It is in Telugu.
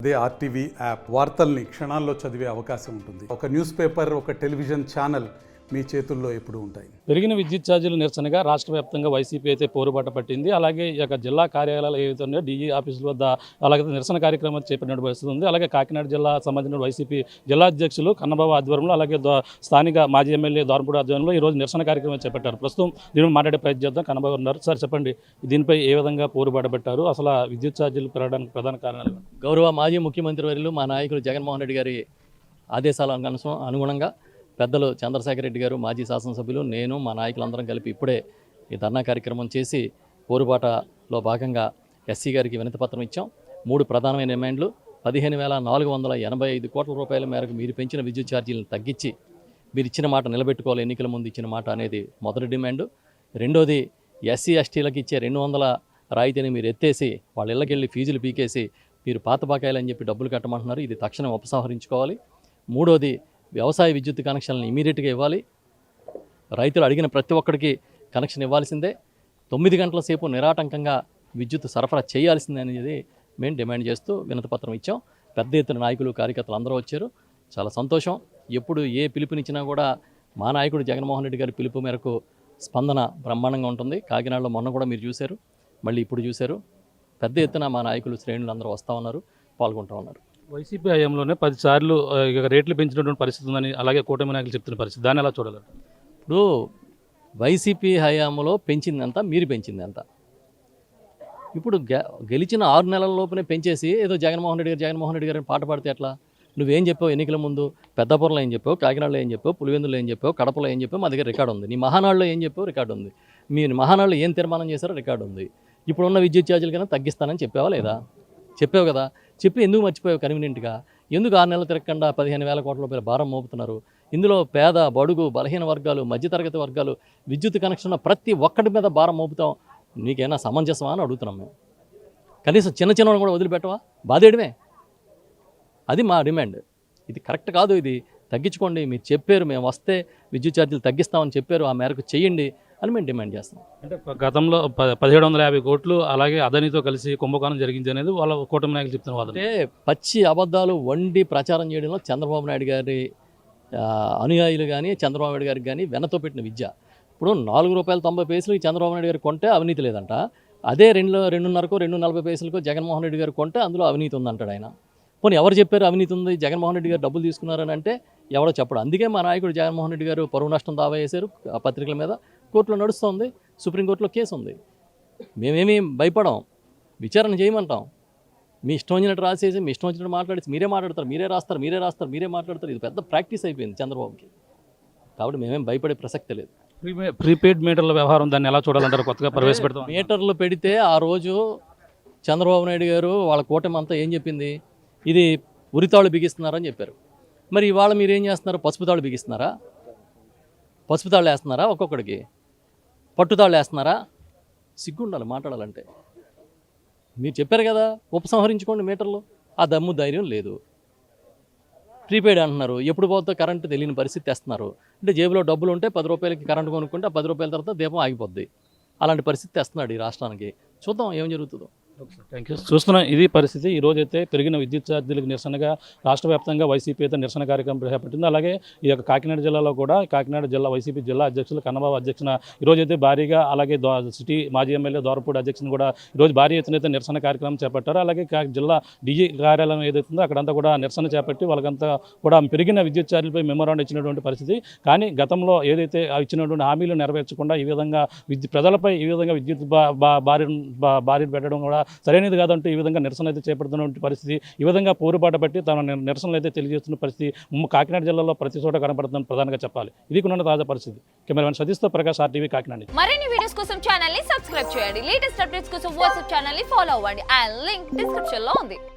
అదే ఆర్టీవీ యాప్ వార్తల్ని క్షణాల్లో చదివే అవకాశం ఉంటుంది. ఒక న్యూస్ పేపర్, ఒక టెలివిజన్ ఛానల్ మీ చేతుల్లో ఎప్పుడూ ఉంటాయి. పెరిగిన విద్యుత్ ఛార్జీలు నిరసనగా రాష్ట్ర వ్యాప్తంగా వైసీపీ అయితే పోరుబాట పట్టింది. అలాగే ఈ యొక్క జిల్లా కార్యాలయాలు ఏవైతే ఉన్నాయో డీజీ ఆఫీసుల వద్ద అలాగే నిరసన కార్యక్రమం చేపట్టిన పరిస్థితి ఉంది. అలాగే కాకినాడ జిల్లా సంబంధించిన వైసీపీ జిల్లా అధ్యక్షులు కన్నబాబు ఆధ్వర్యంలో అలాగే స్థానిక మాజీ ఎమ్మెల్యే దోరంపూడి ఆధ్వర్యంలో ఈరోజు నిరసన కార్యక్రమం చేపట్టారు. ప్రస్తుతం దీని మాట్లాడే ప్రయత్నం చేద్దాం. కన్నబాబు ఉన్నారు. సార్ చెప్పండి, దీనిపై ఏ విధంగా పోరుబాట పెట్టారు, అసలు విద్యుత్ ఛార్జీలు పెరగడానికి ప్రధాన కారణాలు? గౌరవ మాజీ ముఖ్యమంత్రి వర్యులు మా నాయకులు జగన్మోహన్ రెడ్డి గారి ఆదేశాల అనుగుణంగా పెద్దలు చంద్రశేఖర్ రెడ్డి గారు, మాజీ శాసనసభ్యులు, నేను, మా నాయకులందరం కలిపి ఇప్పుడే ఈ ధర్నా కార్యక్రమం చేసి పోరుబాటలో భాగంగా ఎస్సీ గారికి వినతిపత్రం ఇచ్చాం. 3 ప్రధానమైన డిమాండ్లు: 15,485 కోట్ల రూపాయల మేరకు మీరు పెంచిన విద్యుత్ ఛార్జీలను తగ్గించి మీరు ఇచ్చిన మాట నిలబెట్టుకోవాలి, ఎన్నికల ముందు ఇచ్చిన మాట అనేది మొదటి డిమాండు. రెండోది, ఎస్సీ ఎస్టీలకు ఇచ్చే 200 రాయితీని మీరు ఎత్తేసి వాళ్ళ ఇళ్ళకెళ్ళి ఫీజులు పీకేసి మీరు పాత బకాయిలు అని చెప్పి డబ్బులు కట్టమంటున్నారు, ఇది తక్షణం ఉపసంహరించుకోవాలి. మూడోది, వ్యవసాయ విద్యుత్ కనెక్షన్లను ఇమీడియట్గా ఇవ్వాలి. రైతులు అడిగిన ప్రతి ఒక్కడికి కనెక్షన్ ఇవ్వాల్సిందే. 9 గంటల సేపు నిరాటంకంగా విద్యుత్ సరఫరా చేయాల్సిందే అనేది మేము డిమాండ్ చేస్తూ వినతిపత్రం ఇచ్చాం. పెద్ద ఎత్తున నాయకులు, కార్యకర్తలు అందరూ వచ్చారు. చాలా సంతోషం. ఎప్పుడు ఏ పిలుపునిచ్చినా కూడా మా నాయకుడు జగన్మోహన్ రెడ్డి గారి పిలుపు మేరకు స్పందన బ్రహ్మాండంగా ఉంటుంది. కాకినాడలో మొన్న కూడా మీరు చూశారు, మళ్ళీ ఇప్పుడు చూశారు. పెద్ద ఎత్తున మా నాయకులు, శ్రేణులు అందరూ వస్తూ ఉన్నారు, పాల్గొంటూ ఉన్నారు. వైసీపీ హయాంలోనే 10 సార్లు రేట్లు పెంచినటువంటి పరిస్థితి ఉందని అలాగే కూటమి నాయకులు చెప్తున్న పరిస్థితి, దాన్ని ఎలా చూడాలి? ఇప్పుడు వైసీపీ హయాంలో పెంచింది ఎంత, మీరు పెంచింది ఎంత? ఇప్పుడు గెలిచిన 6 నెలల లోపునే పెంచేసి ఏదో జగన్మోహన్ రెడ్డి గారిని పాట పాడితే ఎట్లా? నువ్వేం చెప్పావు ఎన్నికల ముందు? పెద్దపురంలో ఏం చెప్పావు, కాకినాడలో ఏం చెప్పావు, పులివెందులో ఏం చెప్పావు, కడపలో ఏం చెప్పావు? మా దగ్గర రికార్డు ఉంది. నీ మహానాడులో ఏం చెప్పావు? రికార్డు ఉంది. మీ మహానాడులో ఏం తీర్మానం చేశారో రికార్డు ఉంది. ఇప్పుడున్న విద్యుత్ ఛార్జీలు కన్నా తగ్గిస్తానని చెప్పావా లేదా? చెప్పావు కదా. చెప్పి ఎందుకు మర్చిపోయావు కన్వీనియంట్గా? ఎందుకు 6 నెలలు తిరగకుండా 15,000 కోట్ల రూపాయల భారం మోపుతున్నారు? ఇందులో పేద, బడుగు, బలహీన వర్గాలు, మధ్యతరగతి వర్గాలు విద్యుత్ కనెక్షన్ ఉన్న ప్రతి ఒక్కటి మీద భారం మోపుతాం. నీకైనా సమంజసమా అని అడుగుతున్నాం మేము. కనీసం చిన్న చిన్నవాళ్ళు కూడా వదిలిపెట్టవా? బాధేయడమే. అది మా డిమాండ్. ఇది కరెక్ట్ కాదు, ఇది తగ్గించుకోండి. మీరు చెప్పారు, మేము వస్తే విద్యుత్ ఛార్జీలు తగ్గిస్తామని చెప్పారు, ఆ మేరకు చేయండి అని మేము డిమాండ్ చేస్తాం. అంటే గతంలో 1750 కోట్లు అలాగే అదానితో కలిసి కుంభకోణం జరిగింది అనేది వాళ్ళ కూటమి నాయకులు చెప్తున్న వాదన. అంటే పచ్చి అబద్ధాలు వండి ప్రచారం చేయడంలో చంద్రబాబు నాయుడు గారి అనుయాయులు కానీ, చంద్రబాబు నాయుడు గారికి కానీ వెనతో పెట్టిన విద్య. ఇప్పుడు ₹4.90 చంద్రబాబు నాయుడు గారికి కొంటే అవినీతి లేదంట. అదే 2.40 జగన్మోహన్ రెడ్డి గారు కొంటే అందులో అవినీతి ఉందంటాడు ఆయన. పోనీ ఎవరు చెప్పారు అవినీతి ఉంది, జగన్మోహన్ రెడ్డి గారు డబ్బులు తీసుకున్నారని అంటే ఎవడో చెప్పడు. అందుకే మా నాయకుడు జగన్మోహన్ రెడ్డి గారు పరువు నష్టం దావా వేశారు. ఆ పత్రికల మీద కోర్టులో నడుస్తుంది, సుప్రీంకోర్టులో కేసు ఉంది. మేమేమీ భయపడం, విచారణ చేయమంటాం. మీ ఇష్టం వచ్చినట్టు రాసేసి మీ ఇష్టం వచ్చినట్టు మాట్లాడేసి మీరే మాట్లాడతారు, మీరే మాట్లాడతారు. ఇది పెద్ద ప్రాక్టీస్ అయిపోయింది చంద్రబాబుకి. కాబట్టి మేమేం భయపడే ప్రసక్తే లేదు. ప్రీపెయిడ్ మీటర్ల వ్యవహారం దాన్ని ఎలా చూడాలంటారు? కొత్తగా ప్రవేశపెడతాం. మీటర్లు పెడితే ఆ రోజు చంద్రబాబు నాయుడు గారు వాళ్ళ కూటమి అంతా ఏం చెప్పింది? ఇది ఉరితాళ్ళు బిగిస్తున్నారని చెప్పారు. మరి ఇవాళ మీరు ఏం చేస్తున్నారు? పసుపు తాళ్ళు బిగిస్తున్నారా? పసుపు తాళ్ళు వేస్తున్నారా? ఒక్కొక్కడికి పట్టుతాళ్ళు వేస్తున్నారా? సిగ్గుండాలి మాట్లాడాలంటే. మీరు చెప్పారు కదా ఉపసంహరించుకోండి మీటర్లు, ఆ దమ్ము ధైర్యం లేదు. ప్రీపెయిడ్ అంటున్నారు, ఎప్పుడు పోతే కరెంటు తెలియని పరిస్థితి తెస్తున్నారు. అంటే జేబులో డబ్బులు ఉంటే 10 రూపాయలకి కరెంటు కొనుక్కుంటే ఆ 10 రూపాయల తర్వాత దీపం ఆగిపోద్ది. అలాంటి పరిస్థితి తెస్తున్నాడు ఈ రాష్ట్రానికి. చూద్దాం ఏం జరుగుతుందో. Thank you. చూస్తున్నాం, ఇది పరిస్థితి. ఈ రోజైతే పెరిగిన విద్యుత్ ఛార్జీలకు నిరసనగా రాష్ట్ర వ్యాప్తంగా వైసీపీ అయితే నిరసన కార్యక్రమం చేపట్టింది. అలాగే ఈ యొక్క కాకినాడ జిల్లాలో కూడా కాకినాడ జిల్లా వైసీపీ జిల్లా అధ్యక్షులు కన్నబాబు అధ్యక్షన ఈరోజైతే భారీగా, అలాగే సిటీ మాజీ ఎమ్మెల్యే దోరంపూడి అధ్యక్షుని కూడా ఈరోజు భారీ ఎత్తున అయితే నిరసన కార్యక్రమం చేపట్టారు. అలాగే జిల్లా డీజీ కార్యాలయం ఏదైతుందో అక్కడంతా కూడా నిరసన చేపట్టి వాళ్ళకంతా కూడా పెరిగిన విద్యుత్ ఛార్జీలపై మెమోరాండం ఇచ్చినటువంటి పరిస్థితి. కానీ గతంలో ఏదైతే ఇచ్చినటువంటి హామీలు నెరవేర్చకుండా ఈ విధంగా ప్రజలపై ఈ విధంగా విద్యుత్ బారి పెట్టడం కూడా సరైనది కాదంటూ ఈ విధంగా నిరసన అయితే చేపడుతున్న పరిస్థితి. ఈ విధంగా పోరుబాట పట్టి తన నిరసనలు అయితే తెలియజేస్తున్న పరిస్థితి కాకినాడ జిల్లాలో ప్రతి చోట కనపడుతుందని ప్రధానంగా చెప్పాలి. ఇది కొన్న తాజా పరిస్థితి. కెమెరామెన్ సతీష్తో ప్రకాష్, RTV కాకినాడ. మరిన్ని వీడియోస్ కోసం ఛానల్ ని సబ్స్క్రైబ్ చేయండి. లేటెస్ట్ అప్డేట్స్ కోసం వాట్సాప్ ఛానల్ ని ఫాలో అవ్వండి. ఆ లింక్ డిస్క్రిప్షన్ లో ఉంది.